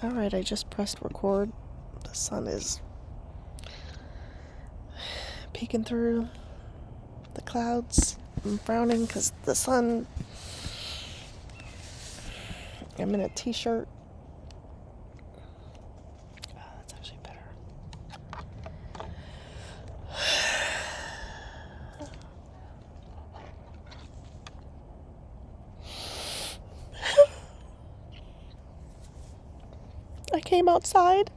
Alright, I just pressed record. The sun is peeking through the clouds. I'm frowning because the sun. I'm in a t-shirt. Oh, that's actually better. I came outside.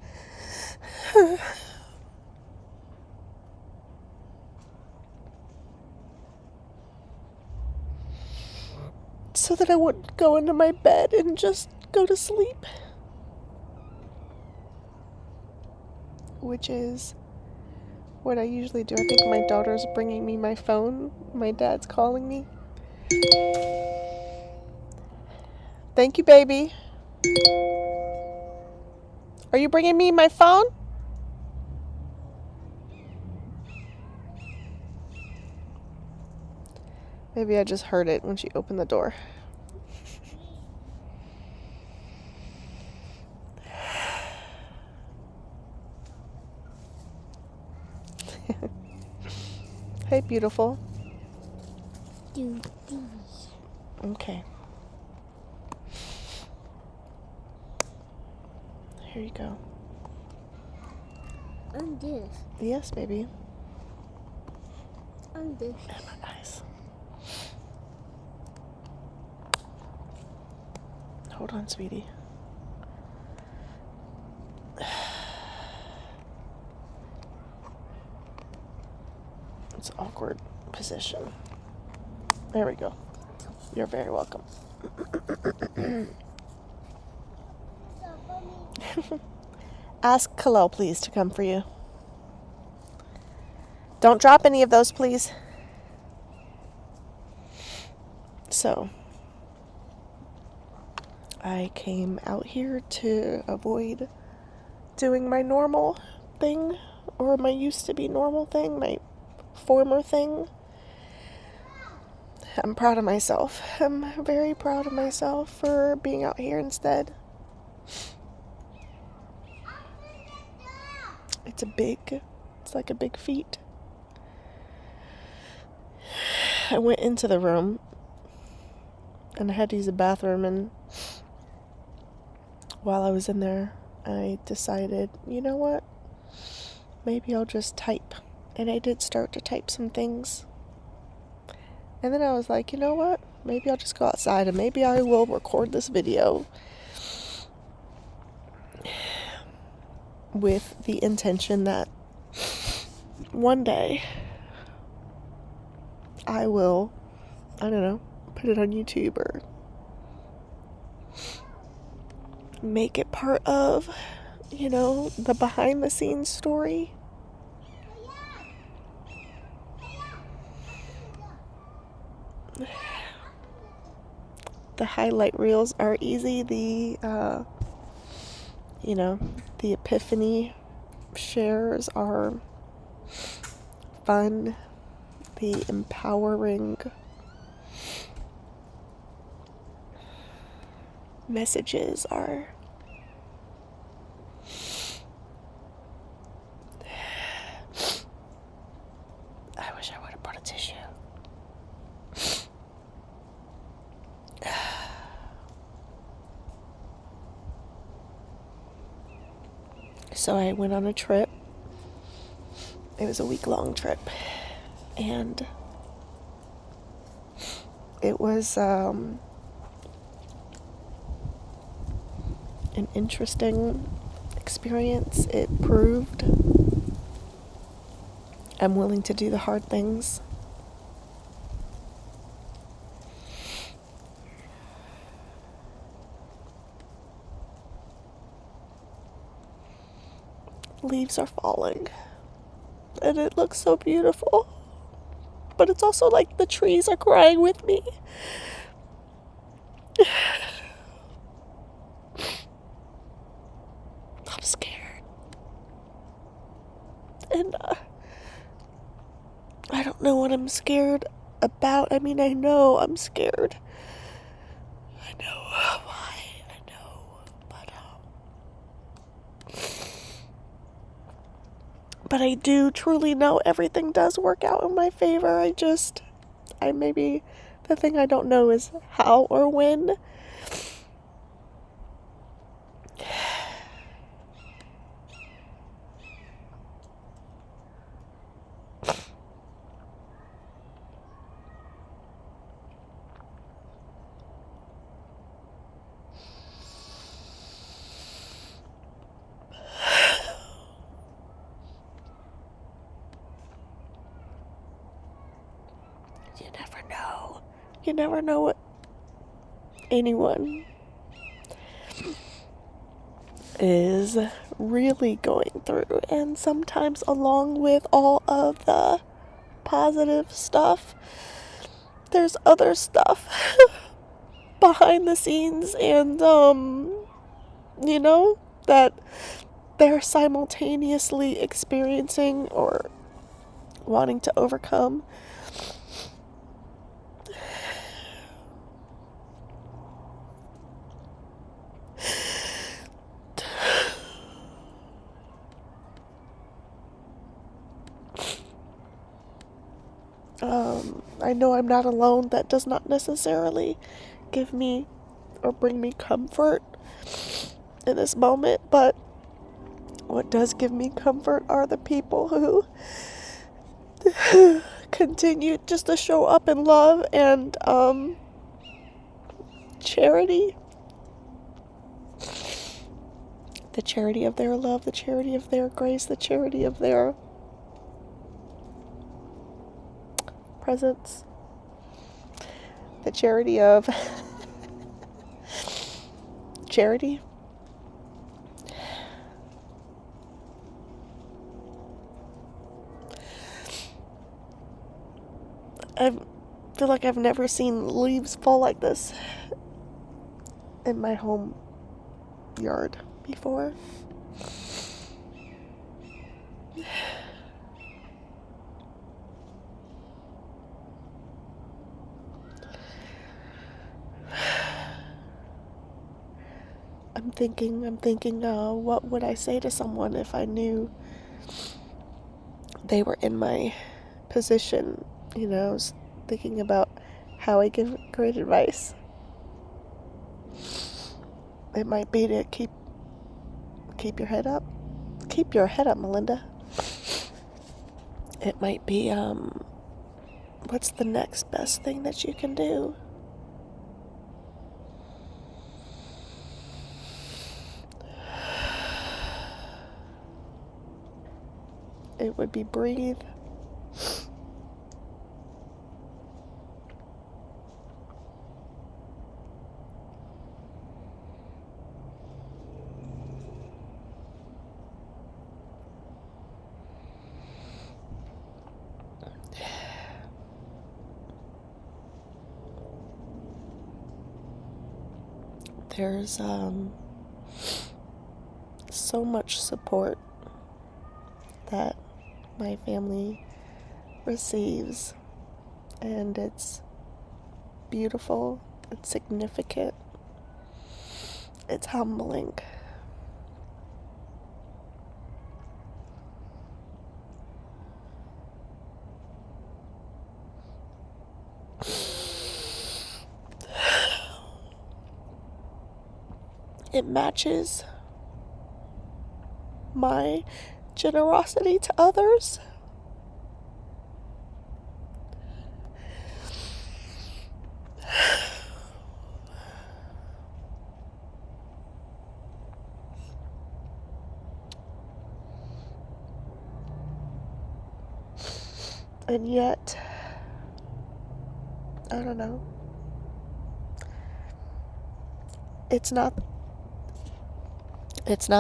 So that I wouldn't go into my bed and just go to sleep. Which is what I usually do. I think my daughter's bringing me my phone. My dad's calling me. Thank you, baby. Are you bringing me my phone? Maybe I just heard it when she opened the door. Hey, beautiful. Do these. Okay. Here you go. And this. Yes, baby. And this. And my eyes. Hold on, sweetie. It's an awkward position. There we go. You're very welcome. Ask Khalil, please, to come for you. Don't drop any of those, please. So, I came out here to avoid doing my normal thing, or my used to be normal thing, my former thing. I'm proud of myself. I'm very proud of myself for being out here instead. It's like a big feat. I went into the room and I had to use the bathroom, and while I was in there, I decided, you know what? Maybe I'll just type. And I did start to type some things. And then I was like, you know what? Maybe I'll just go outside and maybe I will record this video with the intention that one day I will, I don't know, put it on YouTube or make it part of, the behind the scenes story. The highlight reels are easy. The epiphany shares are fun. The empowering messages are I wish I would have brought a tissue. So I went on a trip. It was a week-long trip. And it was an interesting experience. It proved I'm willing to do the hard things. Leaves are falling. And it looks so beautiful. But it's also like the trees are crying with me. I'm scared. And I don't know what I'm scared about. I mean, I know I'm scared. I know why. I know. But But I do truly know everything does work out in my favor. Maybe the thing I don't know is how or when. You never know. You never know what anyone is really going through. And sometimes, along with all of the positive stuff, there's other stuff behind the scenes, and that they're simultaneously experiencing or wanting to overcome. I know I'm not alone. That does not necessarily give me or bring me comfort in this moment, but what does give me comfort are the people who continue just to show up in love and charity. The charity of their love, the charity of their grace, the charity of their presence, the charity of charity. I feel like I've never seen leaves fall like this in my home yard before. I'm thinking, what would I say to someone if I knew they were in my position? I was thinking about how I give great advice. It might be to keep your head up. Keep your head up, Melinda. It might be, what's the next best thing that you can do? It would be breathe. There's so much support that my family receives, and it's beautiful, it's significant, it's humbling. It matches my generosity to others. And yet, I don't know. It's not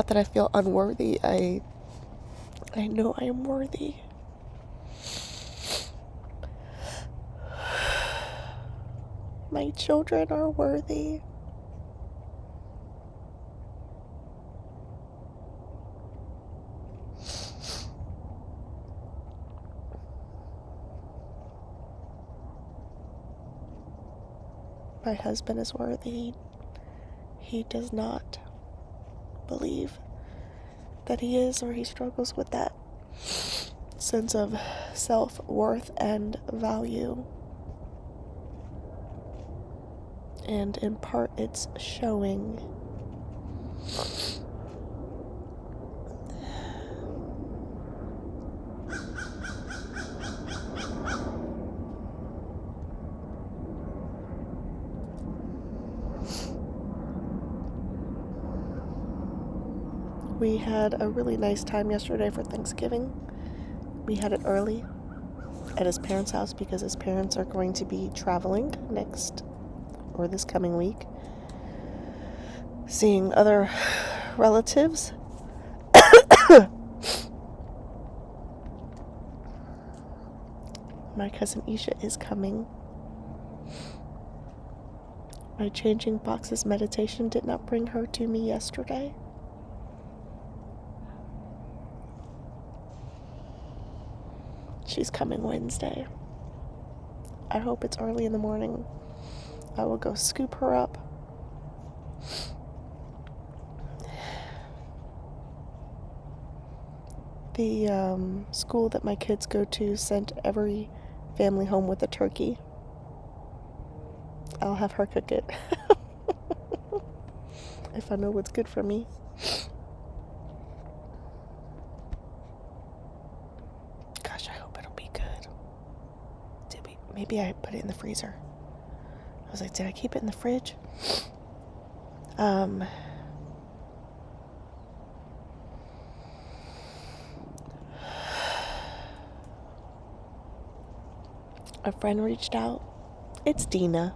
that I feel unworthy. I know I am worthy. My children are worthy. My husband is worthy. He does not believe that he is, or he struggles with that. sense of self-worth and value. And in part, it's showing. We had a really nice time yesterday for Thanksgiving. We had it early at his parents' house because his parents are going to be traveling this coming week, seeing other relatives. My cousin Isha is coming. My changing boxes meditation did not bring her to me yesterday. She's coming Wednesday. I hope it's early in the morning. I will go scoop her up. The school that my kids go to sent every family home with a turkey. I'll have her cook it. If I know what's good for me. Gosh, I hope it'll be good. Maybe I put it in the freezer. I was like, did I keep it in the fridge? A friend reached out. It's Dina.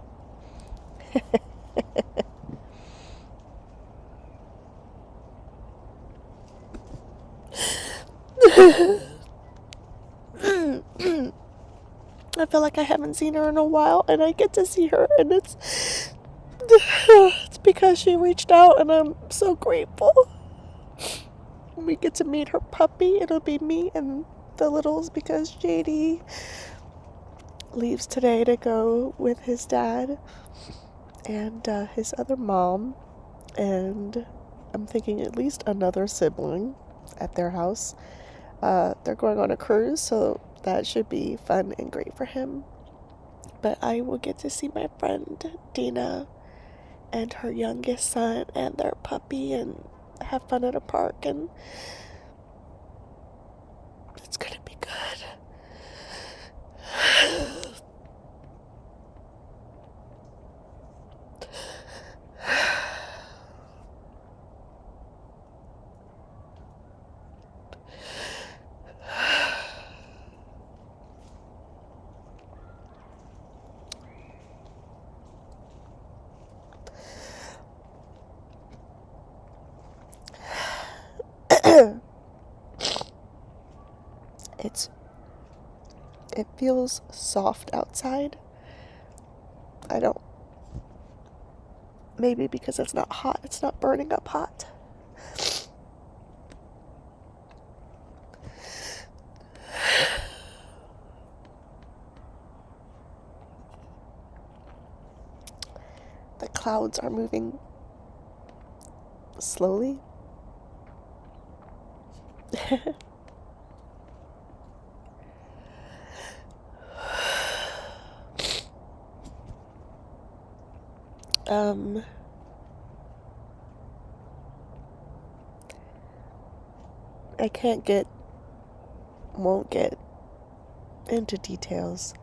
I feel like I haven't seen her in a while, and I get to see her, and it's because she reached out, and I'm so grateful. When we get to meet her puppy, it'll be me and the littles because JD leaves today to go with his dad and his other mom, and I'm thinking at least another sibling at their house. They're going on a cruise, so that should be fun and great for him. But I will get to see my friend Dina and her youngest son and their puppy and have fun at a park, and it's gonna be good. It feels soft outside. Maybe because it's not hot, it's not burning up hot. The clouds are moving slowly. Won't get into details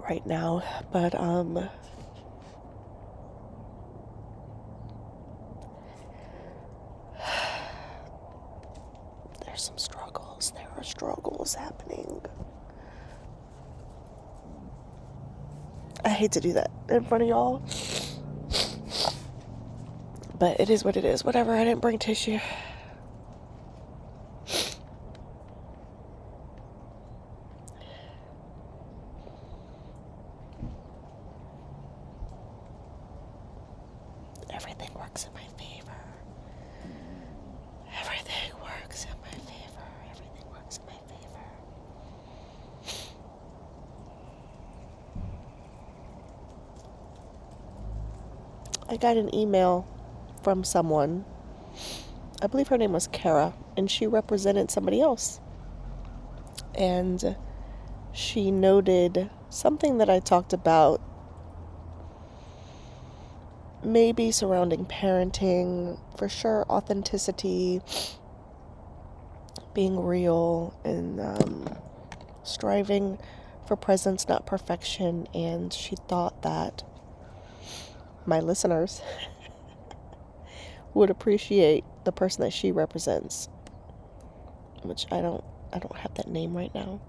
right now, but there are struggles happening. I hate to do that in front of y'all, but it is what it is. Whatever, I didn't bring tissue. Everything works in my favor. Everything works in my favor. Everything works in my favor. I got an email from someone I believe her name was Kara, and she represented somebody else. And she noted something that I talked about, maybe surrounding parenting, for sure, authenticity, being real, and striving for presence, not perfection. And she thought that my listeners would appreciate the person that she represents, which I don't have that name right now.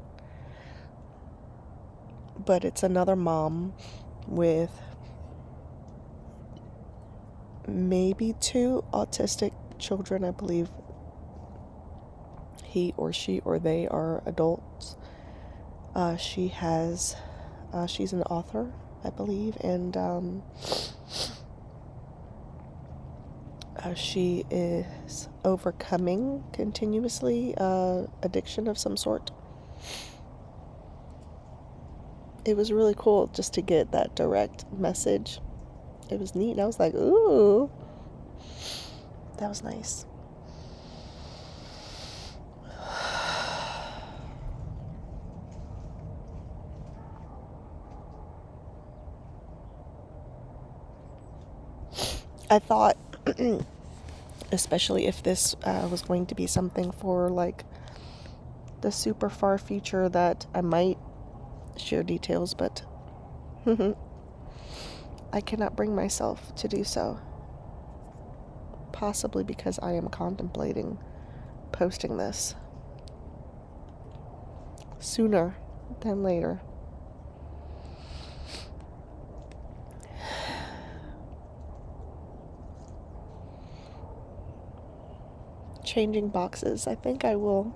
But it's another mom with maybe 2 autistic children. I believe he or she or they are adults. She's an author, I believe, and she is overcoming continuously addiction of some sort. It was really cool just to get that direct message. It was neat. I was like, ooh, that was nice. I thought, especially if this was going to be something for like the super far future, that I might share details, but I cannot bring myself to do so. Possibly because I am contemplating posting this sooner than later. Changing boxes. I think I will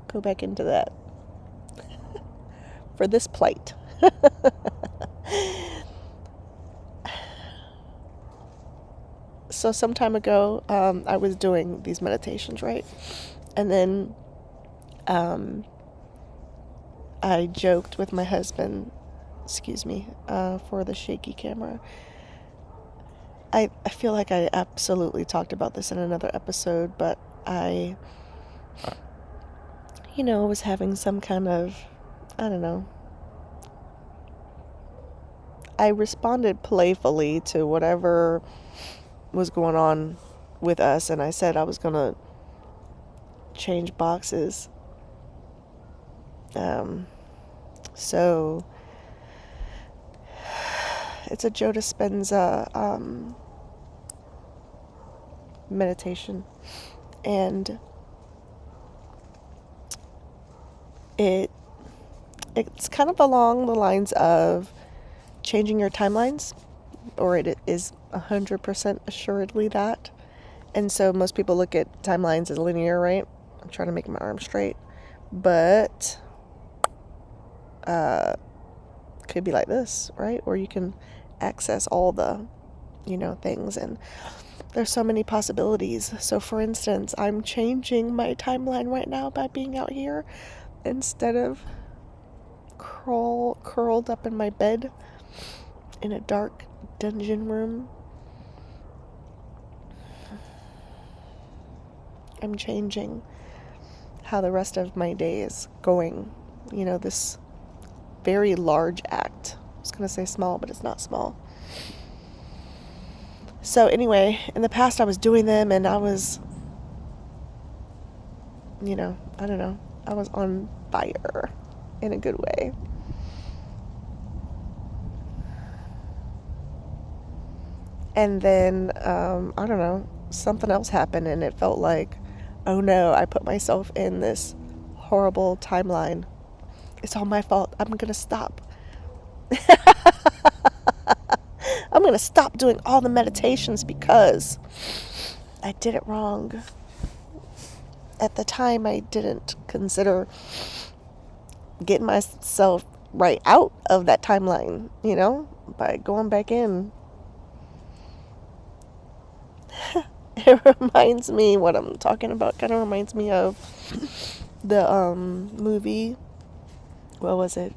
go back into that for this plight. So some time ago, I was doing these meditations, right? And then I joked with my husband, excuse me, for the shaky camera. I feel like I absolutely talked about this in another episode, but I, was having some kind of, I don't know. I responded playfully to whatever was going on with us, and I said I was going to change boxes. So it's a Joe Dispenza meditation, and it's kind of along the lines of changing your timelines, or it is 100% assuredly that. And so most people look at timelines as linear, right? I'm trying to make my arm straight, but could be like this, right? Or you can access all the things, and there's so many possibilities. So for instance, I'm changing my timeline right now by being out here instead of curled up in my bed in a dark dungeon room. I'm changing how the rest of my day is going. This very large act. I was going to say small, but it's not small. So anyway, in the past I was doing them, and I was, I don't know, I was on fire in a good way. And then, I don't know, something else happened, and it felt like, oh no, I put myself in this horrible timeline. It's all my fault. I'm going to stop. I'm going to stop doing all the meditations because I did it wrong. At the time, I didn't consider getting myself right out of that timeline, by going back in. It reminds me, what I'm talking about kind of reminds me of the movie. What was it?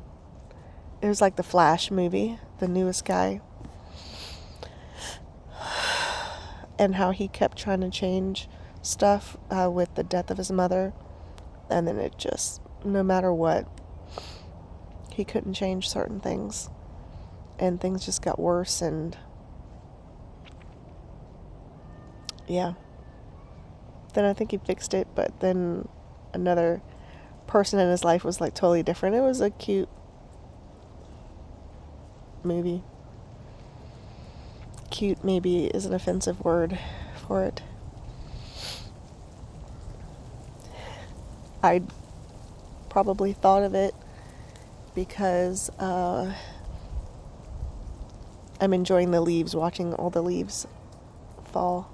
It was like the Flash movie, the newest guy. And how he kept trying to change stuff with the death of his mother. And then it just, no matter what, he couldn't change certain things. And things just got worse. And yeah. Then I think he fixed it. But then another person in his life was like totally different. It was a cute movie. Cute maybe is an offensive word for it. I probably thought of it because I'm enjoying the leaves, watching all the leaves fall.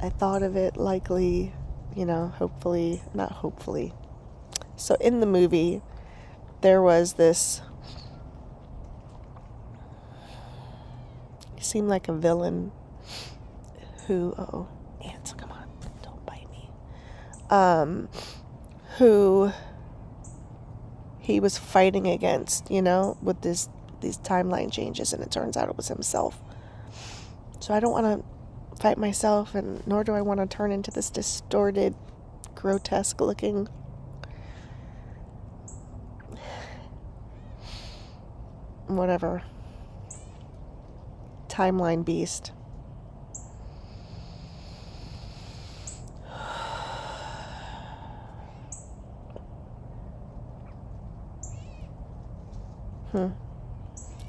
I thought of it likely, hopefully, not hopefully. So in the movie, there was this, he seemed like a villain who, ants, come on, don't bite me. Who he was fighting against, with these timeline changes, and it turns out it was himself. So I don't want to fight myself, and nor do I want to turn into this distorted, grotesque looking whatever timeline beast.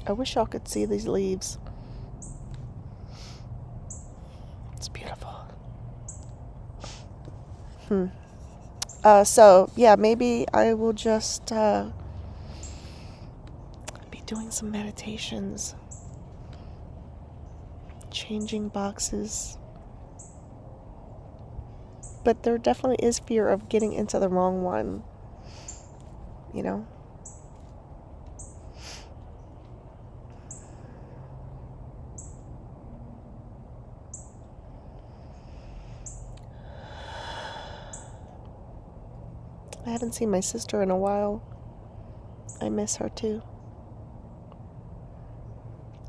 I wish y'all could see these leaves. It's beautiful. So yeah, maybe I will just be doing some meditations, changing boxes. But there definitely is fear of getting into the wrong one, I haven't seen my sister in a while. I miss her too.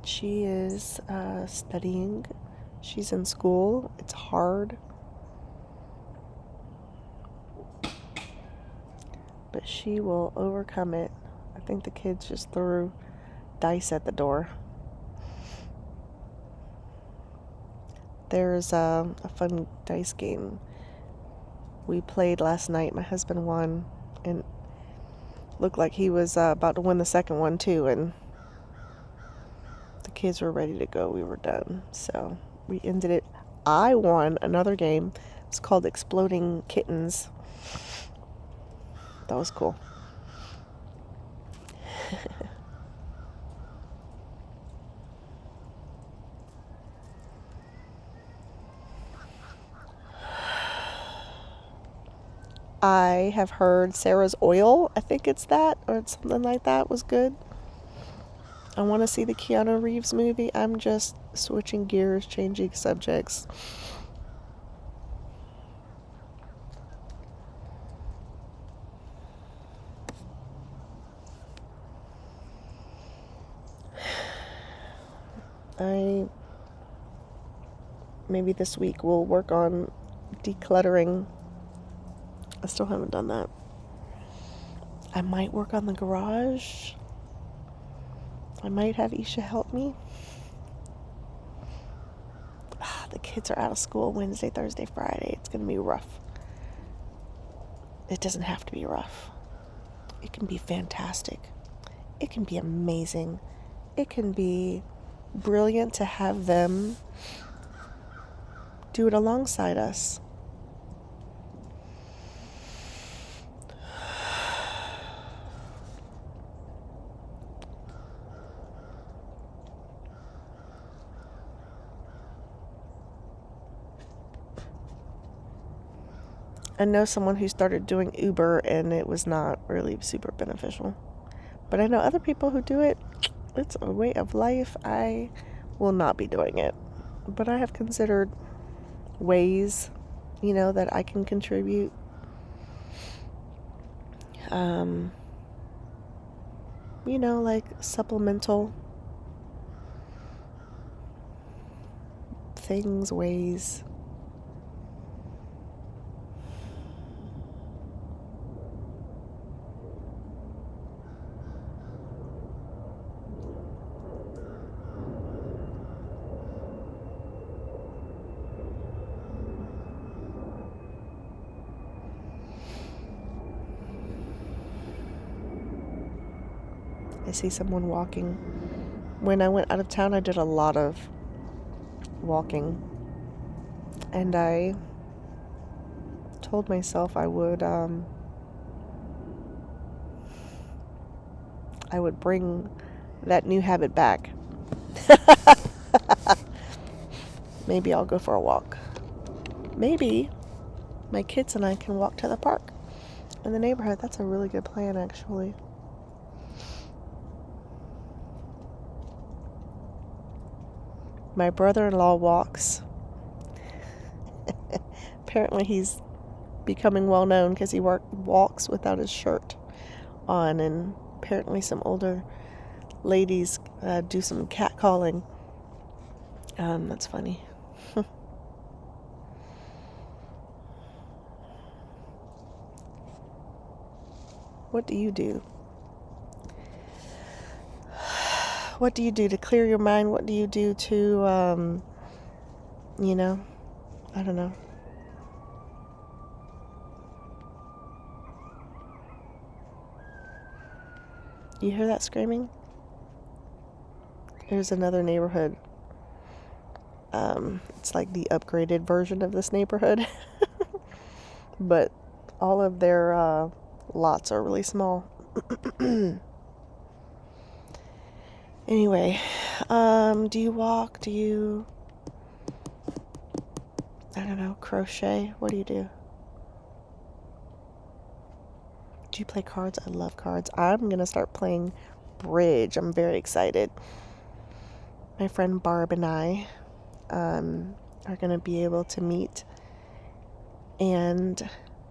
She is studying. She's in school. It's hard. But she will overcome it. I think the kids just threw dice at the door. There's a fun dice game we played last night. My husband won, and looked like he was about to win the second one too, and the kids were ready to go. We were done, so we ended it. I won another game. It's called Exploding Kittens. That was cool. I have heard Sarah's Oil, I think it's that, or it's something like that, was good. I want to see the Keanu Reeves movie. I'm just switching gears, changing subjects. Maybe this week we'll work on decluttering. I still haven't done that. I might work on the garage. I might have Isha help me. The kids are out of school Wednesday, Thursday, Friday. It's going to be rough. It doesn't have to be rough. It can be fantastic. It can be amazing. It can be brilliant to have them do it alongside us. I know someone who started doing Uber, and it was not really super beneficial. But I know other people who do it. It's a way of life. I will not be doing it. But I have considered ways, that I can contribute. Like supplemental things, ways. I see someone walking. When I went out of town, I did a lot of walking. And I told myself I would bring that new habit back. Maybe I'll go for a walk. Maybe my kids and I can walk to the park in the neighborhood. That's a really good plan, actually. My brother-in-law walks. Apparently he's becoming well known because he walks without his shirt on, and apparently some older ladies do some catcalling. That's funny. What do you do? What do you do to clear your mind? What do you do to, I don't know. You hear that screaming? There's another neighborhood. It's like the upgraded version of this neighborhood. But all of their lots are really small. Anyway, do you walk? Do you, I don't know, crochet? What do you do? Do you play cards? I love cards. I'm going to start playing bridge. I'm very excited. My friend Barb and I are going to be able to meet, and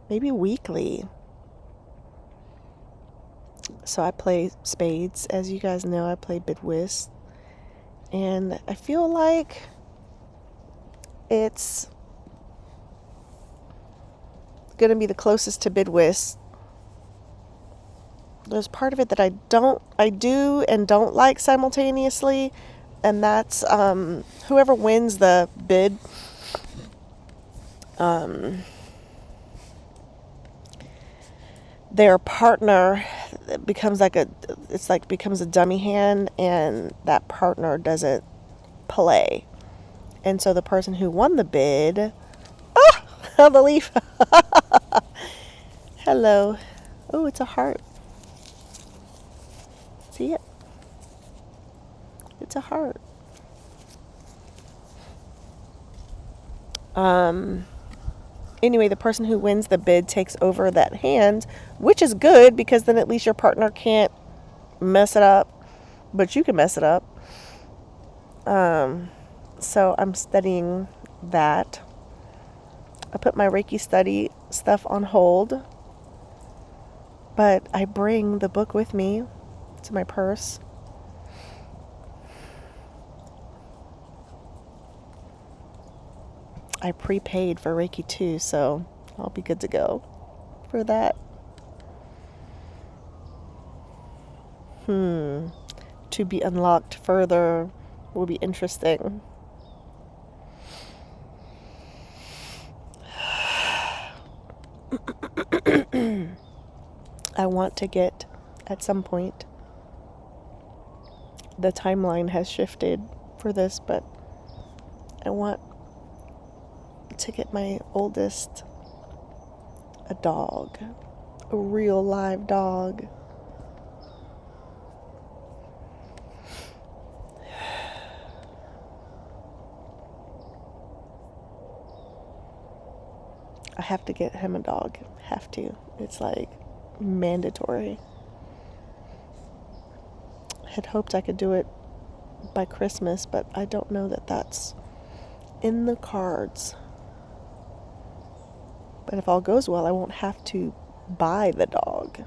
maybe weekly. So I play spades. As you guys know, I play bid whist. And I feel like it's going to be the closest to bid whist. There's part of it that I do and don't like simultaneously. And that's whoever wins the bid, their partner becomes becomes a dummy hand, and that partner doesn't play. And so the person who won the bid, the leaf. Hello. Oh, it's a heart. See it? It's a heart. Anyway, the person who wins the bid takes over that hand, which is good because then at least your partner can't mess it up, but you can mess it up. So I'm studying that. I put my Reiki study stuff on hold, but I bring the book with me to my purse. I prepaid for Reiki 2, so I'll be good to go for that. To be unlocked further will be interesting. I want to get, at some point, the timeline has shifted for this, but I want to get my oldest a dog, a real live dog. I have to get him a dog. Have to. It's like mandatory. I had hoped I could do it by Christmas, but I don't know that that's in the cards. But if all goes well, I won't have to buy the dog.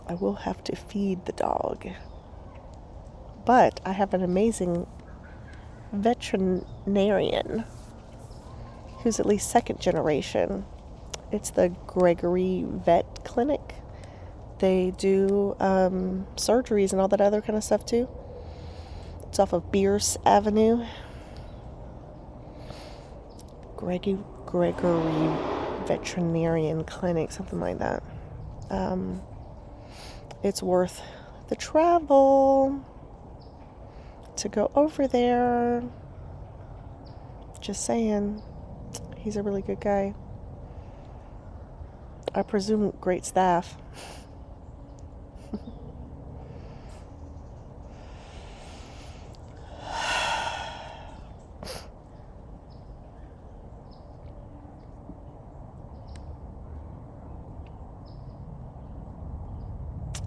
I will have to feed the dog. But I have an amazing veterinarian who's at least second generation. It's the Gregory Vet Clinic. They do surgeries and all that other kind of stuff too. It's off of Bierce Avenue. Gregory Veterinarian Clinic, something like that. It's worth the travel to go over there. Just saying. He's a really good guy. I presume great staff.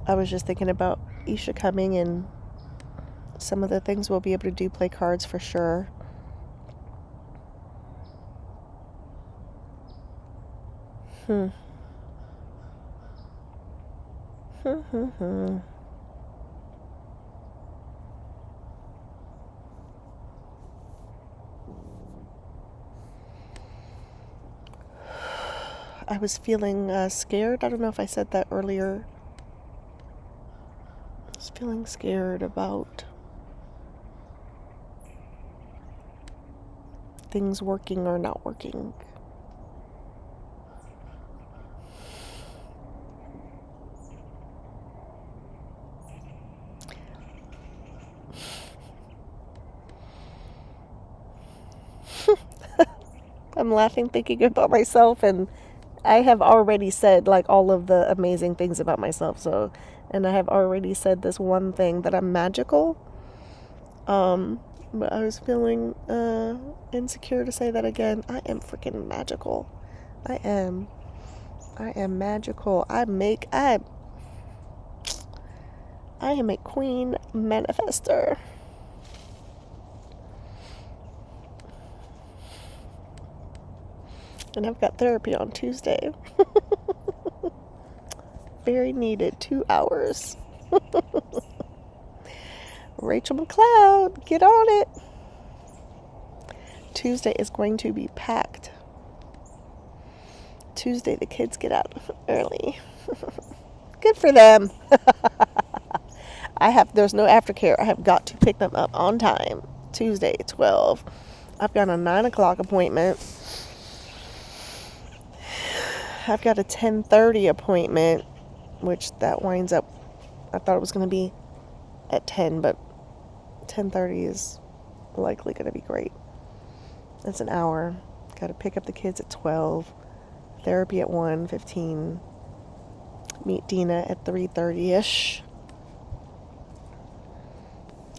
I was just thinking about Isha coming, and some of the things we'll be able to do, play cards for sure. I was feeling scared. I don't know if I said that earlier. I was feeling scared about things working or not working. I'm laughing thinking about myself, and I have already said like all of the amazing things about myself. And I have already said this one thing, that I'm magical. But I was feeling insecure to say that again. I am freaking magical. I am magical. I am a queen manifester. And I've got therapy on Tuesday. Very needed. 2 hours. Rachel McLeod, get on it. Tuesday is going to be packed. Tuesday the kids get out early. Good for them. There's no aftercare. I have got to pick them up on time. Tuesday, 12. I've got a 9 o'clock appointment. I've got a 10:30 appointment, which that winds up, I thought it was going to be at 10, but 10:30 is likely going to be great. It's an hour. Got to pick up the kids at 12. Therapy at 1:15. Meet Dina at 3:30ish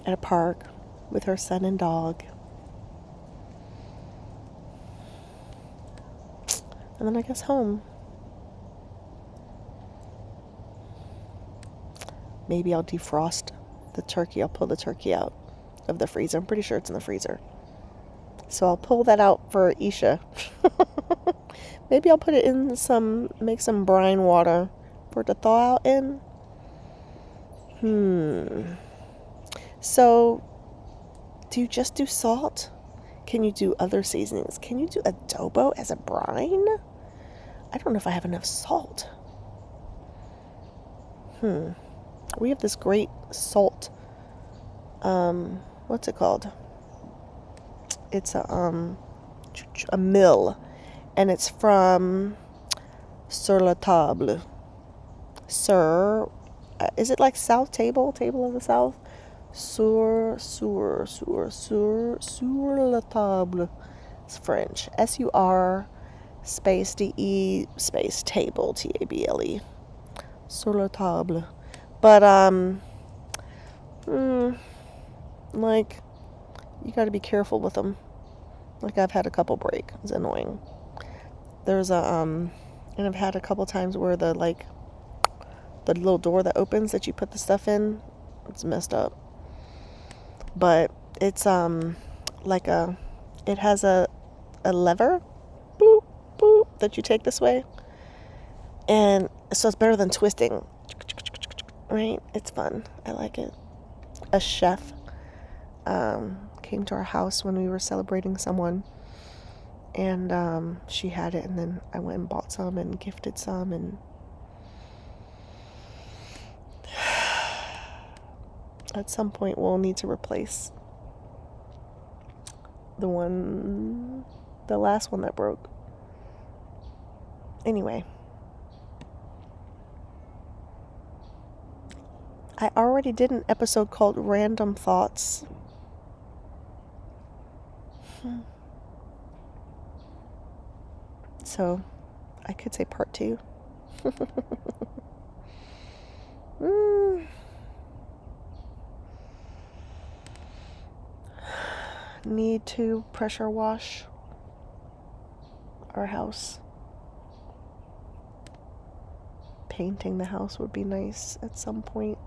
at a park with her son and dog. And then I guess home. Maybe I'll defrost the turkey. I'll pull the turkey out of the freezer. I'm pretty sure it's in the freezer. So I'll pull that out for Isha. Maybe I'll put it in make some brine water for it to thaw out in. So, do you just do salt? Can you do other seasonings? Can you do adobo as a brine? I don't know if I have enough salt. We have this great salt. What's it called? It's a mill, and it's from Sur la Table. Is it like South Table of the South? Sur la Table. It's French. SUR space DE space table TABLE. Sur la Table. But like, you got to be careful with them. Like, I've had a couple break. It's annoying. There's and I've had a couple times where the little door that opens that you put the stuff in, it's messed up. But it's it has a lever, boop boop, that you take this way, and so it's better than twisting. Right? It's fun. I like it. A chef came to our house when we were celebrating someone, and she had it, and then I went and bought some and gifted some, and at some point we'll need to replace the last one that broke. Anyway, I already did an episode called Random Thoughts. So, I could say part 2. Need to pressure wash our house. Painting the house would be nice at some point.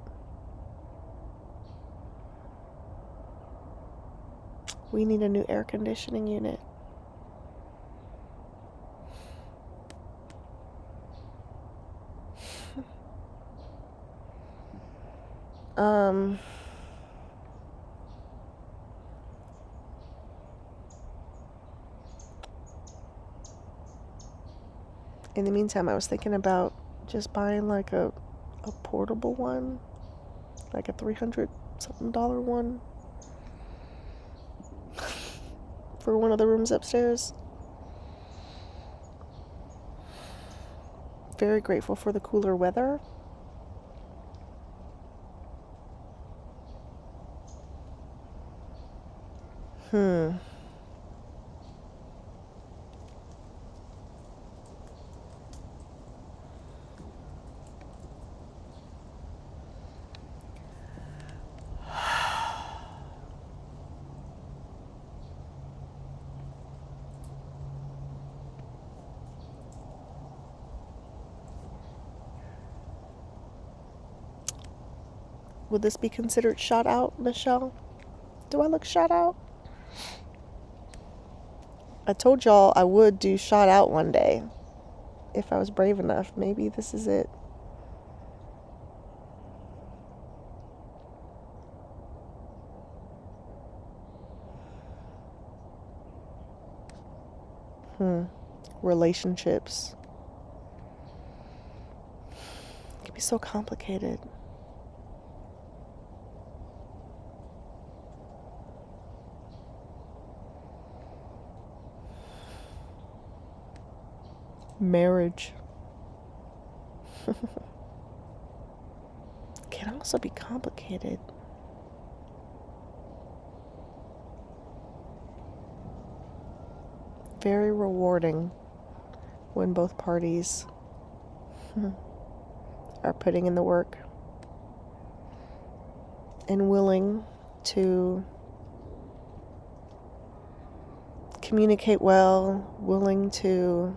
We need a new air conditioning unit. In the meantime, I was thinking about just buying like a portable one, like a $300 something one for one of the rooms upstairs. Very grateful for the cooler weather. Would this be considered shot out, Michelle? Do I look shot out? I told y'all I would do shot out one day if I was brave enough. Maybe this is it. Relationships. It can be so complicated. Marriage can also be complicated. Very rewarding when both parties are putting in the work and willing to communicate well, willing to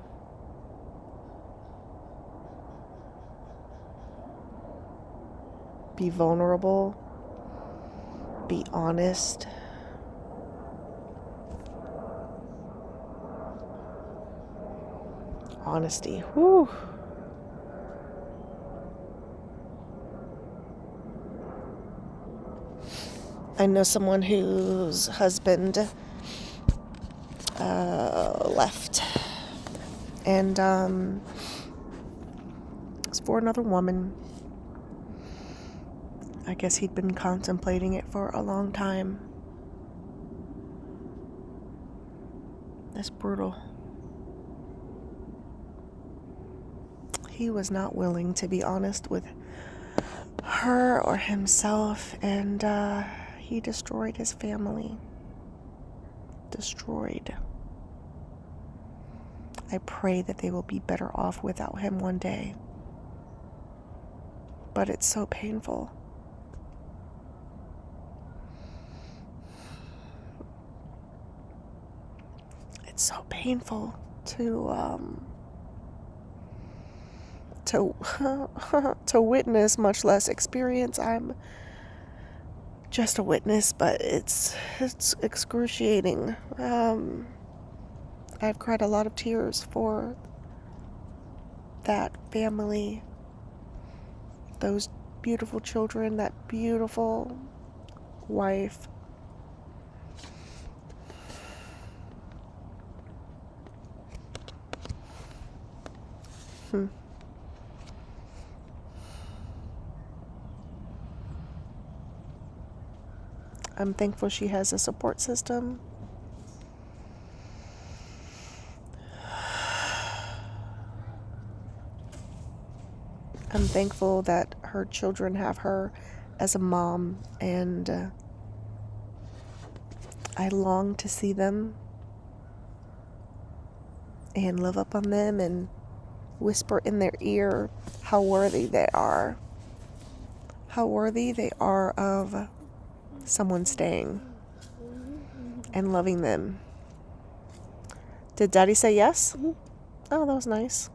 be vulnerable, be honest. Honesty. Whew. I know someone whose husband left, and it's for another woman. I guess he'd been contemplating it for a long time. That's brutal. He was not willing to be honest with her or himself, and he destroyed his family. Destroyed. I pray that they will be better off without him one day. But it's so painful. It's so painful to witness, much less experience. I'm just a witness, but it's excruciating. I've cried a lot of tears for that family, those beautiful children, that beautiful wife. I'm thankful she has a support system. I'm thankful that her children have her as a mom, and I long to see them and love up on them and whisper in their ear how worthy they are. How worthy they are of someone staying and loving them. Did Daddy say yes? Mm-hmm. Oh, that was nice.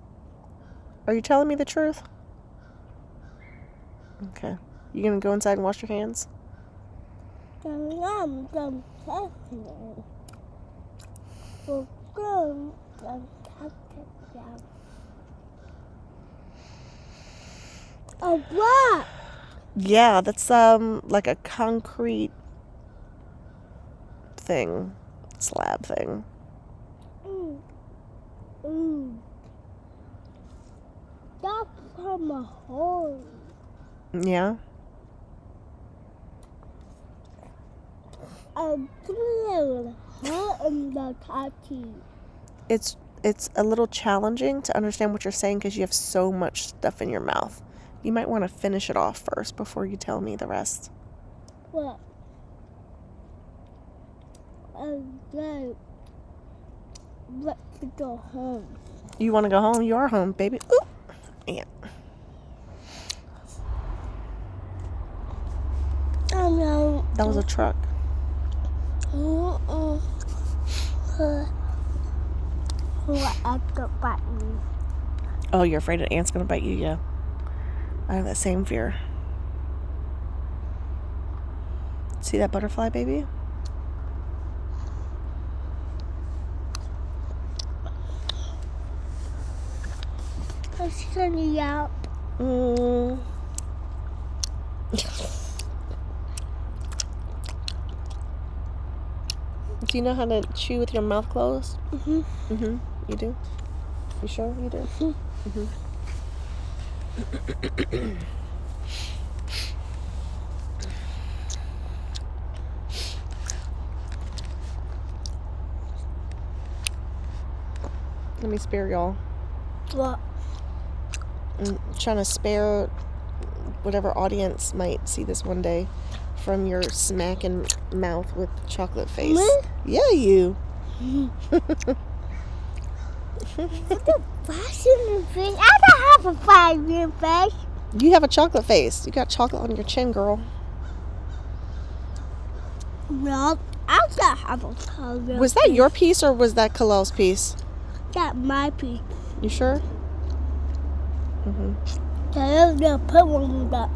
Are you telling me the truth? Okay. You gonna go inside and wash your hands? Oh, what? Yeah, that's like a concrete thing, slab thing. That's from a hole. Yeah. A little hole in the tattoo. It's a little challenging to understand what you're saying because you have so much stuff in your mouth. You might want to finish it off first before you tell me the rest. What? Let's go home. You want to go home? You are home, baby. Ooh. Yeah. Oh no. That was a truck. What could bite me? Oh, you're afraid an ant's gonna bite you? Yeah. I have that same fear. See that butterfly, baby? It's sunny out. Do you know how to chew with your mouth closed? Mm-hmm. You do? You sure you do? Let me spare y'all. What? I'm trying to spare whatever audience might see this one day from your smacking mouth with chocolate face. Me? Yeah, you. What's a fashion face? I don't have a fashion face. You have a chocolate face. You got chocolate on your chin, girl. No, I don't have a fashion Was that your piece or was that Kalal's piece? That's my piece. You sure? So I'm gonna put one in that.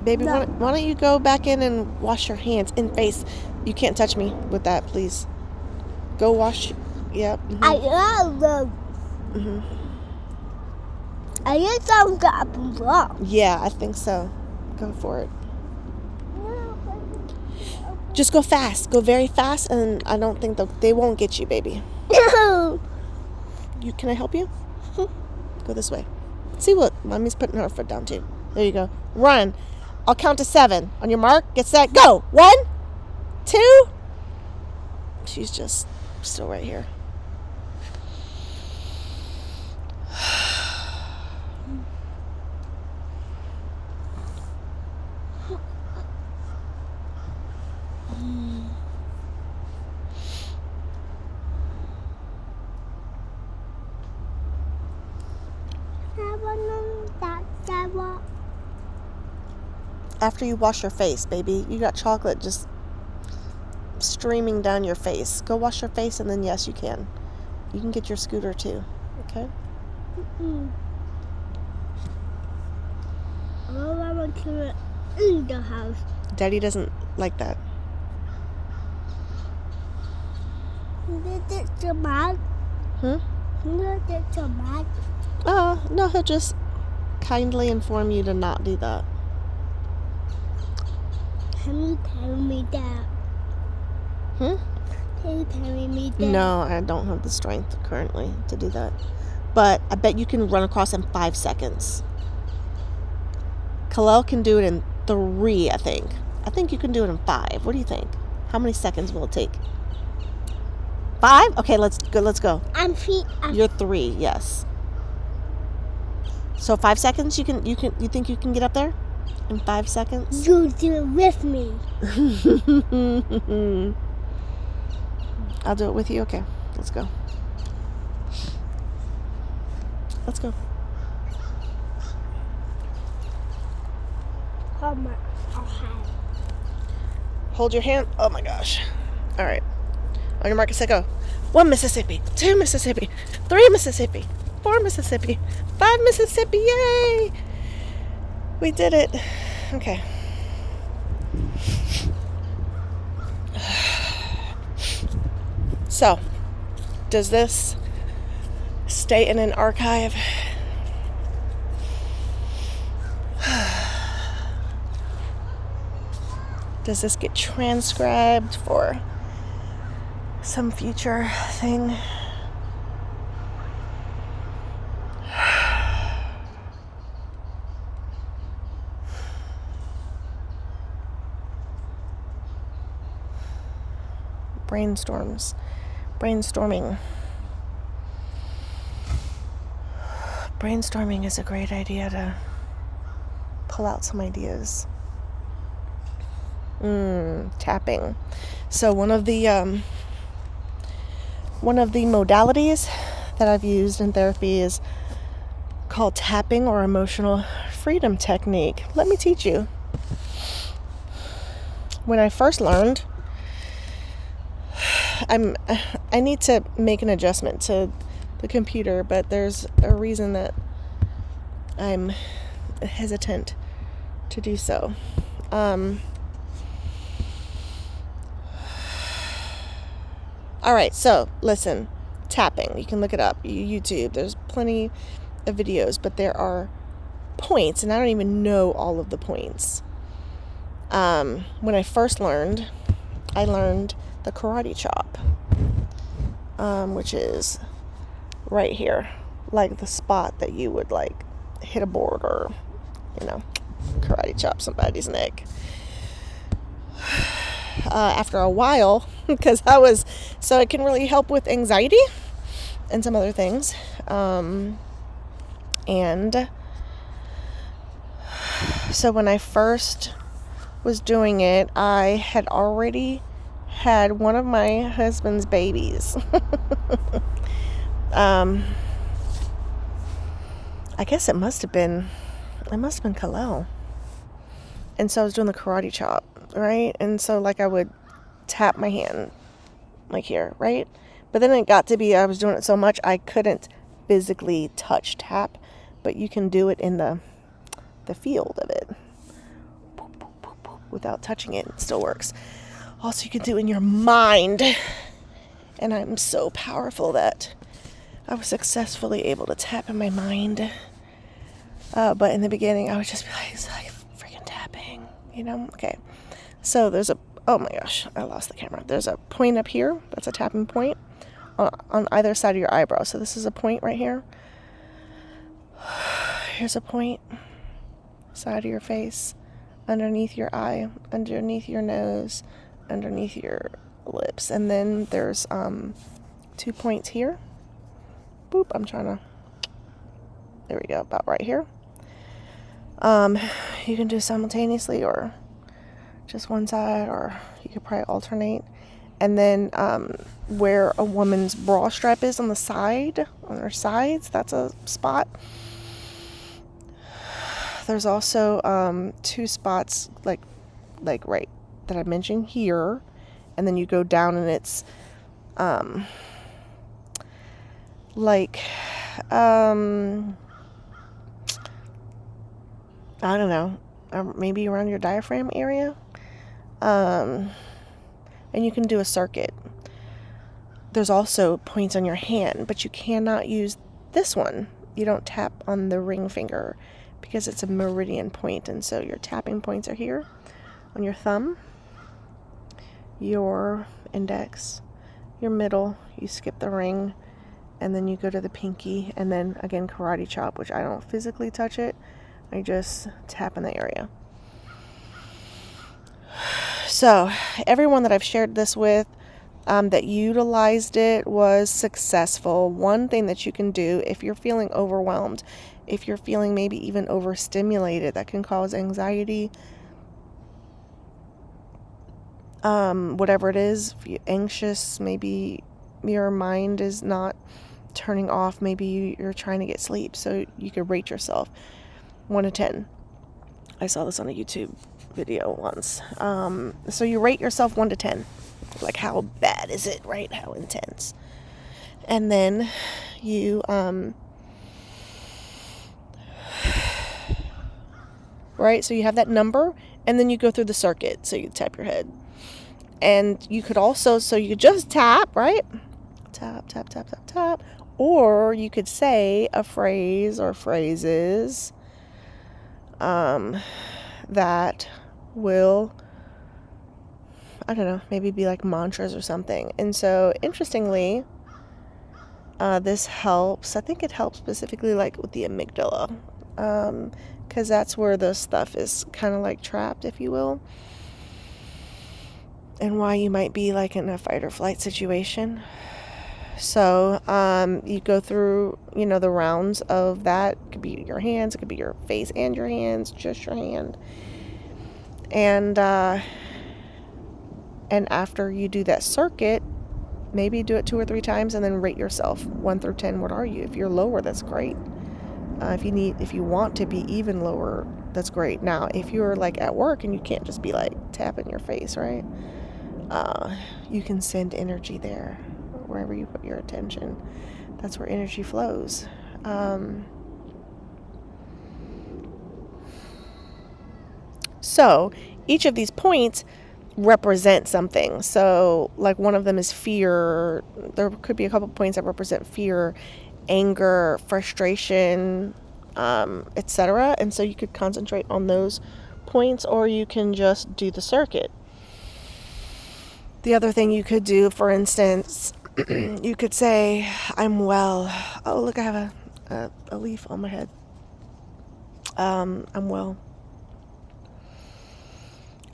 Baby, No. why don't you go back in and wash your hands and face? You can't touch me with that, please. Go wash. Yep. I love them. I guess I'm gonna block. Yeah, I think so. Go for it. Just go fast. Go very fast, and I don't think they won't get you, baby. No. Can I help you? Go this way. See, look, Mommy's putting her foot down too. There you go. Run. I'll count to 7. On your mark, get set, go. 1, 2. She's just still right here. After you wash your face, baby, you got chocolate just streaming down your face. Go wash your face, and then yes, you can. You can get your scooter too. Okay? I want to in the house. Daddy doesn't like that. Is it too much? Is it too much? No, he'll just kindly inform you to not do that. Can you tell me that? Can you carry me there? No, I don't have the strength currently to do that. But I bet you can run across in 5 seconds. Kalel can do it in 3, I think. I think you can do it in 5. What do you think? How many seconds will it take? 5? Okay, let's go. You're 3, yes. So 5 seconds, you think you can get up there? In 5 seconds? You do it with me. I'll do it with you. Okay, let's go. Let's go. Hold my hand. Hold your hand. Oh my gosh. All right. On your mark, set, go. 1 Mississippi, 2 Mississippi, 3 Mississippi, 4 Mississippi, 5 Mississippi. Yay! We did it. Okay. So, does this stay in an archive? Does this get transcribed for some future thing? Brainstorming. Brainstorming is a great idea to pull out some ideas. Tapping. So one of the modalities that I've used in therapy is called tapping or emotional freedom technique. Let me teach you. When I first learned, I need to make an adjustment to the computer, but there's a reason that I'm hesitant to do so. Alright, so listen, tapping, you can look it up, YouTube, there's plenty of videos, but there are points, and I don't even know all of the points. When I first learned, I learned the karate chop, which is right here, like the spot that you would like hit a board or, karate chop somebody's neck. After a while, because so it can really help with anxiety and some other things. And so when I first was doing it, I had already had one of my husband's babies. I guess it must have been Kalel. And so I was doing the karate chop, right? And so I would tap my hand like here, right? But then it got to be I was doing it so much I couldn't physically touch tap, but you can do it in the field of it. Without touching it, it still works. Also, you can do it in your mind. And I'm so powerful that I was successfully able to tap in my mind. But in the beginning, I would just be like, it's like freaking tapping, Okay. So there's oh my gosh, I lost the camera. There's a point up here. That's a tapping point on either side of your eyebrow. So this is a point right here. Here's a point. Side of your face. Underneath your eye. Underneath your nose. Underneath your lips. And then there's 2 points here. Boop, there we go, about right here. You can do simultaneously or just one side, or you could probably alternate. And then where a woman's bra strap is on her sides, that's a spot. There's also 2 spots like right that I mentioned here, and then you go down and it's I don't know, maybe around your diaphragm area. And you can do a circuit. There's also points on your hand, but you cannot use this one. You don't tap on the ring finger because it's a meridian point, and so your tapping points are here on your thumb, your index, your middle, you skip the ring, and then you go to the pinky, and then again karate chop, which I don't physically touch it, I just tap in the area. So everyone that I've shared this with that utilized it was successful. One thing that you can do if you're feeling overwhelmed, if you're feeling maybe even overstimulated, that can cause anxiety, whatever it is, if you're anxious, maybe your mind is not turning off, maybe you're trying to get sleep, so you could rate yourself 1 to 10. I saw this on a YouTube video once. So you rate yourself 1 to 10. Like, how bad is it, right? How intense? And then you, right? So you have that number, and then you go through the circuit. So you tap your head. And you could also, so you just tap, right? Tap, tap, tap, tap, tap. Or you could say a phrase or phrases that will, I don't know, maybe be like mantras or something. And so, interestingly, this helps. I think it helps specifically like with the amygdala, because that's where the stuff is kind of like trapped, if you will, and why you might be like in a fight or flight situation. So you go through, the rounds of that. It could be your hands, it could be your face and your hands, just your hand. And after you do that circuit, maybe do it 2 or 3 times and then rate yourself 1 through 10. What are you? If you're lower, that's great. If you want to be even lower, that's great. Now, if you're like at work and you can't just be like tapping your face, right? You can send energy there, wherever you put your attention. That's where energy flows. So each of these points represent something. So like one of them is fear. There could be a couple points that represent fear, anger, frustration, etc. And so you could concentrate on those points, or you can just do the circuit. The other thing you could do, for instance, you could say, I'm well. Oh, look, I have a leaf on my head. I'm well.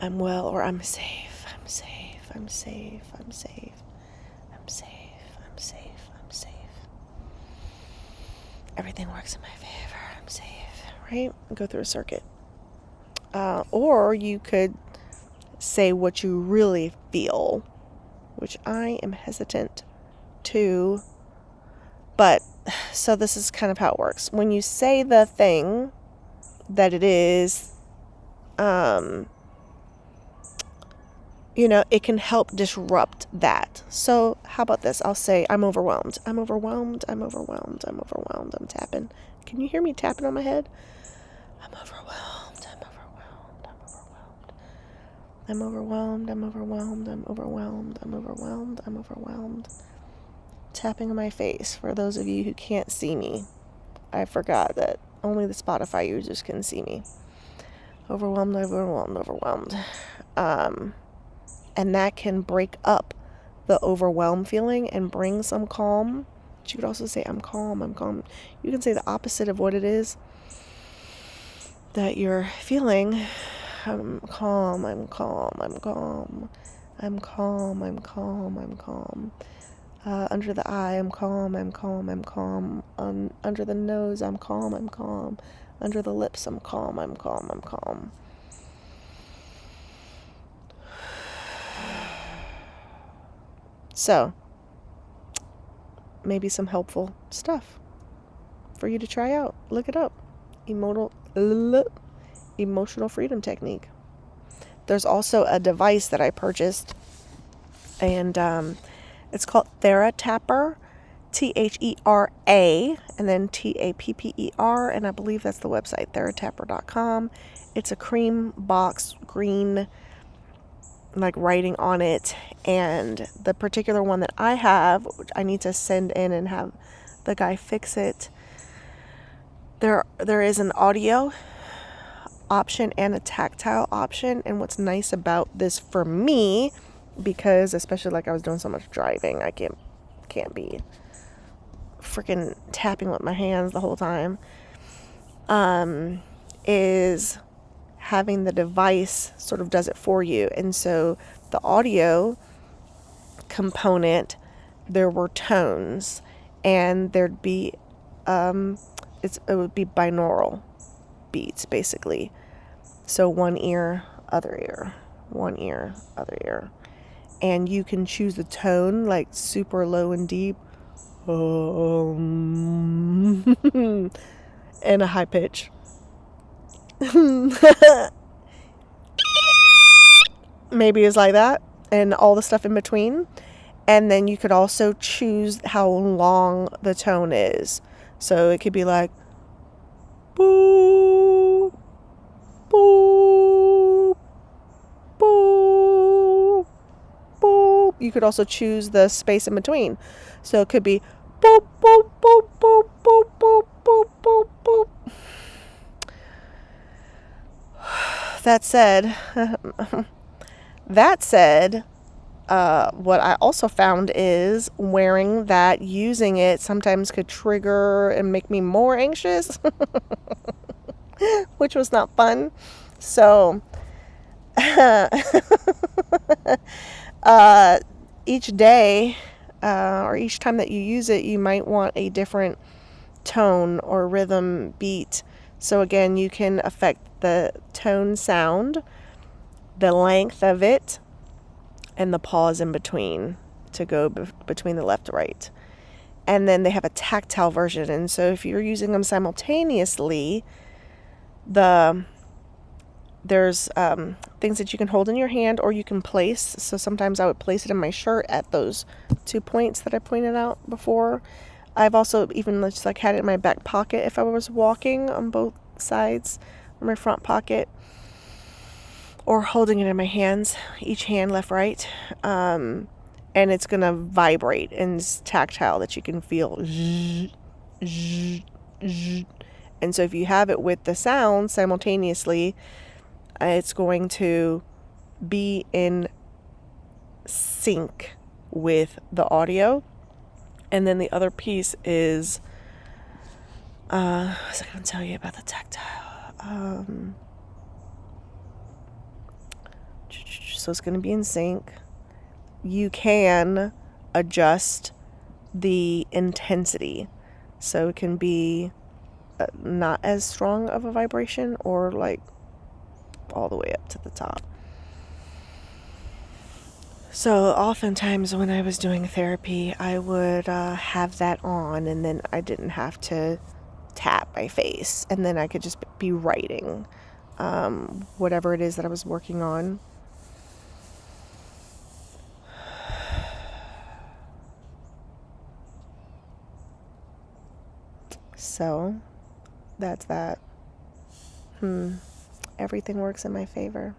I'm well, or I'm safe. I'm safe. I'm safe. I'm safe. I'm safe. I'm safe. I'm safe. Everything works in my favor. I'm safe. Right? Go through a circuit. Or you could say what you really feel, which I am hesitant to. But, so this is kind of how it works. When you say the thing that it is, it can help disrupt that. So how about this? I'll say, I'm overwhelmed. I'm overwhelmed. I'm overwhelmed. I'm overwhelmed. I'm tapping. Can you hear me tapping on my head? I'm overwhelmed. I'm overwhelmed. I'm overwhelmed. I'm overwhelmed. I'm overwhelmed. I'm overwhelmed. I'm overwhelmed. I'm overwhelmed. Tapping on my face. For those of you who can't see me, I forgot that only the Spotify users can see me. Overwhelmed, overwhelmed, overwhelmed. And that can break up the overwhelmed feeling and bring some calm. But you could also say, I'm calm, I'm calm. You can say the opposite of what it is that you're feeling. I'm calm, I'm calm, I'm calm. I'm calm, I'm calm, I'm calm. Under the eye, I'm calm, I'm calm, I'm calm. Under the nose, I'm calm, I'm calm. Under the lips, I'm calm, I'm calm, I'm calm. So, maybe some helpful stuff for you to try out. Look it up. Emotional freedom technique. There's also a device that I purchased, and it's called TheraTapper, THERA, and then TAPPER, and I believe that's the website, theratapper.com. It's a cream box, green, like writing on it, and the particular one that I have, which I need to send in and have the guy fix it, there is an audio option and a tactile option. And what's nice about this for me because especially like I was doing so much driving, I can't be freaking tapping with my hands the whole time. Is having the device sort of does it for you. And so the audio component, there were tones, and there'd be it would be binaural beats basically. So one ear, other ear, one ear, other ear. And you can choose the tone, like super low and deep, and a high pitch. Maybe it's like that, and all the stuff in between. And then you could also choose how long the tone is. So it could be like boop, boop, boop, boop. You could also choose the space in between. So it could be boop, boop, boop, boop, boop, boop, boop, boop, boop. That said, what I also found is wearing that, using it sometimes could trigger and make me more anxious, which was not fun. So, each day, or each time that you use it, you might want a different tone or rhythm beat. So again, you can affect the tone sound, the length of it, and the pause in between to go between the left to right. And then they have a tactile version. And so if you're using them simultaneously, there's things that you can hold in your hand or you can place. So sometimes I would place it in my shirt at those 2 points that I pointed out before. I've also even just like had it in my back pocket if I was walking on both sides, or my front pocket, or holding it in my hands, each hand, left, right. And it's going to vibrate, and it's tactile that you can feel. And so if you have it with the sound simultaneously, it's going to be in sync with the audio. And then the other piece is, what was I going to tell you about the tactile? So it's going to be in sync. You can adjust the intensity. So it can be not as strong of a vibration, or like all the way up to the top. So oftentimes when I was doing therapy, I would have that on, and then I didn't have to tap my face, and then I could just be writing whatever it is that I was working on. So that's that. Everything works in my favor.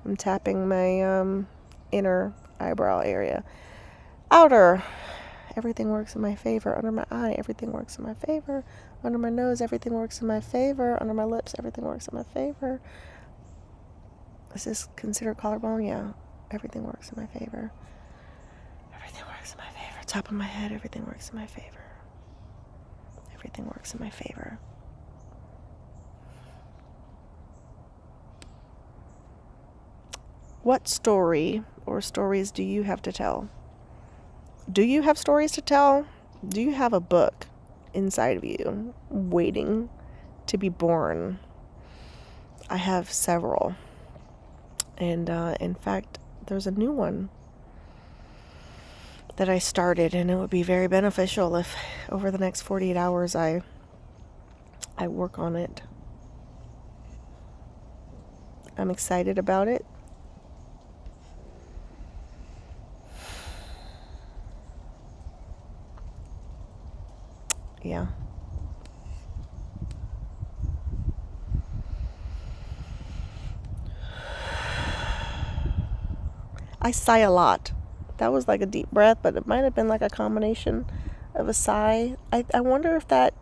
I'm tapping my inner eyebrow area. Outer, everything works in my favor. Under my eye, everything works in my favor. Under my nose, everything works in my favor. Under my lips, everything works in my favor. Is this considered collarbone? Yeah. Everything works in my favor. Everything works in my favor. Top of my head, everything works in my favor. Everything works in my favor. What story or stories do you have to tell? Do you have stories to tell? Do you have a book inside of you waiting to be born? I have several. And in fact, there's a new one that I started, and it would be very beneficial if over the next 48 hours I work on it. I'm excited about it. Yeah. I sigh a lot. That was like a deep breath, but it might have been like a combination of a sigh. I wonder if that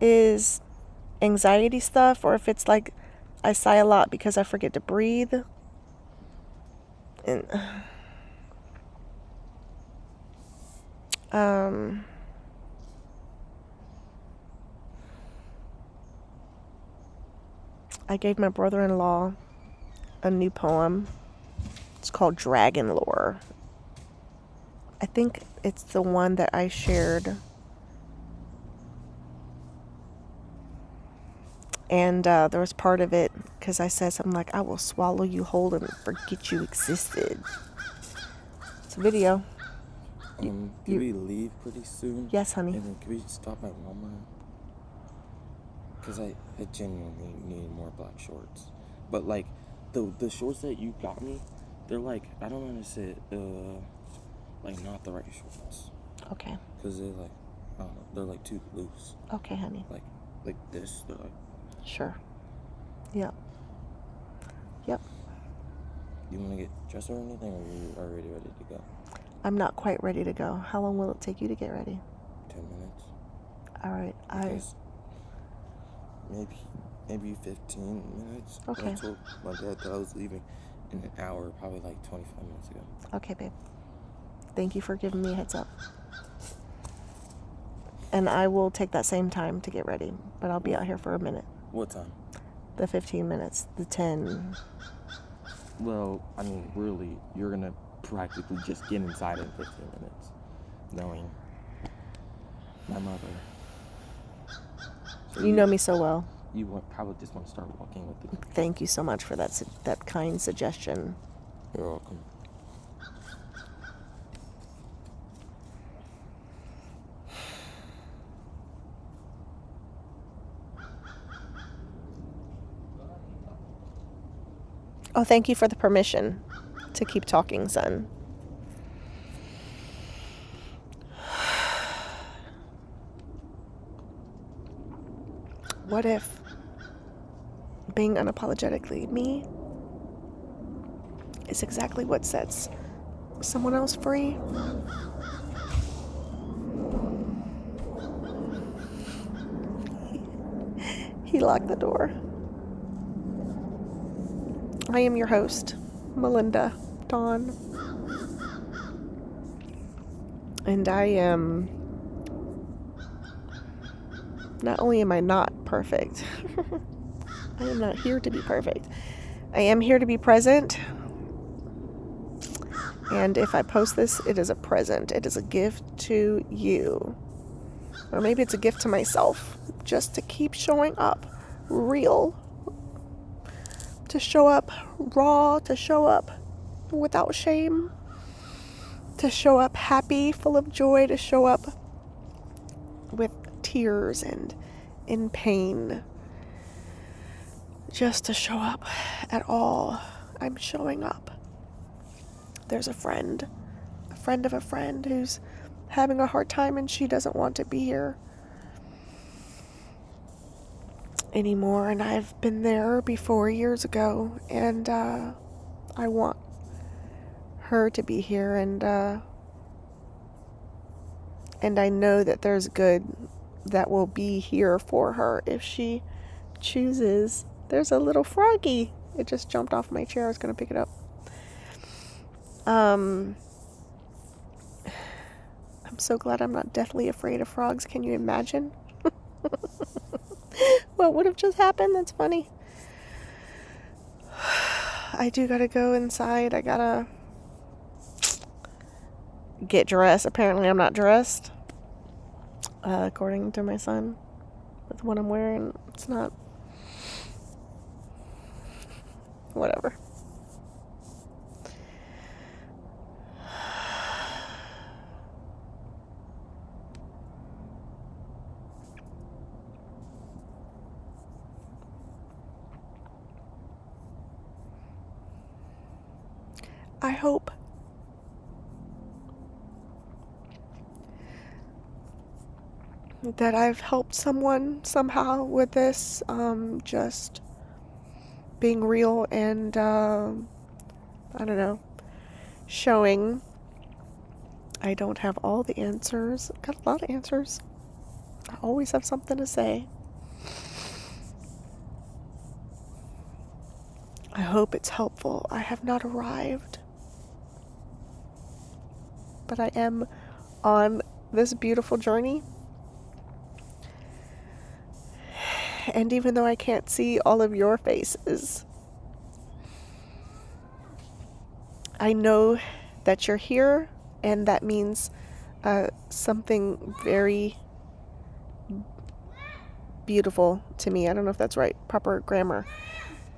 is anxiety stuff, or if it's like I sigh a lot because I forget to breathe. And I gave my brother-in-law a new poem. It's called Dragon Lore. I think it's the one that I shared. And there was part of it because I said something like, "I will swallow you whole and forget you existed." It's a video. Can we leave pretty soon? Yes, honey. And then can we stop at Walmart? Because I genuinely need more black shorts. But, like, the shorts that you got me, they're, like, I don't understand, like, not the right shorts. Okay. Because they're, like, I don't know, they're, like, too loose. Okay, honey. Like this, they're, like... Sure. Yep. Yep. You want to get dressed or anything, or are you already ready to go? I'm not quite ready to go. How long will it take you to get ready? 10 minutes. All right. Because maybe 15 minutes. Okay. I told my dad that I was leaving in an hour, probably like 25 minutes ago. Okay, babe. Thank you for giving me a heads up. And I will take that same time to get ready, but I'll be out here for a minute. What time? The 15 minutes, the 10. Well, I mean, really, you're going to practically just get inside in 15 minutes, knowing my mother. So you know me so well. You probably just want to start walking with me. Thank you so much for that kind suggestion. You're welcome. Oh, thank you for the permission to keep talking, son. What if being unapologetically me is exactly what sets someone else free? He locked the door. I am your host, Melinda Dawn. And I am... Not only am I not perfect, I am not here to be perfect. I am here to be present. And if I post this, it is a present. It is a gift to you. Or maybe it's a gift to myself. Just to keep showing up real. To show up raw. To show up without shame. To show up happy, full of joy. To show up with tears and in pain. Just to show up at all. I'm showing up. There's a friend of a friend who's having a hard time and she doesn't want to be here anymore. And I've been there before years ago, and I want her to be here, and I know that there's good that will be here for her if she chooses. There's a little froggy. It just jumped off my chair. I was going to pick it up. I'm so glad I'm not deathly afraid of frogs. Can you imagine? What would have just happened? That's funny. I do gotta go inside. I gotta get dressed. Apparently I'm not dressed. According to my son. With what I'm wearing. It's not. Whatever. I hope that I've helped someone somehow with this, just being real and, I don't know, showing I don't have all the answers. I've got a lot of answers. I always have something to say. I hope it's helpful. I have not arrived. but I am on this beautiful journey. And even though I can't see all of your faces, I know that you're here, and that means something very beautiful to me. I don't know if that's right, proper grammar.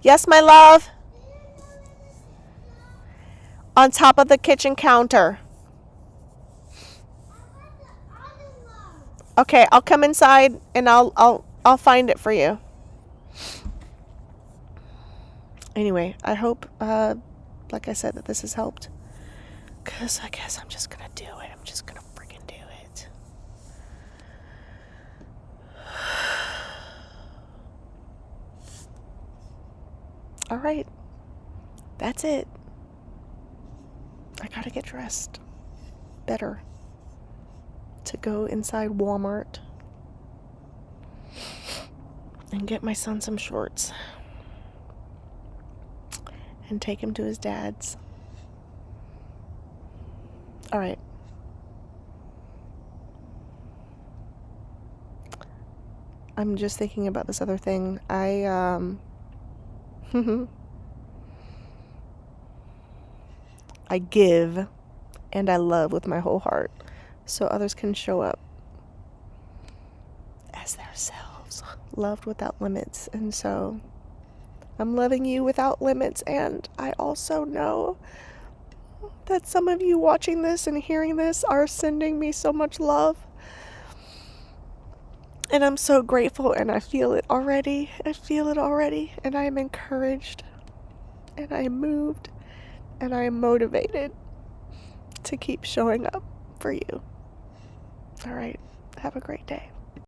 Yes, my love? On top of the kitchen counter. Okay, I'll come inside and I'll find it for you. Anyway, I hope, like I said, that this has helped. Because I guess I'm just gonna do it. I'm just gonna freaking do it. All right. That's it. I gotta get dressed better to go inside Walmart and get my son some shorts and take him to his dad's. All right. I'm just thinking about this other thing. I give and I love with my whole heart, so others can show up as themselves, loved without limits. And so I'm loving you without limits, and I also know that some of you watching this and hearing this are sending me so much love. And I'm so grateful, and I feel it already. And I am encouraged, and I am moved, and I am motivated to keep showing up for you. All right. Have a great day.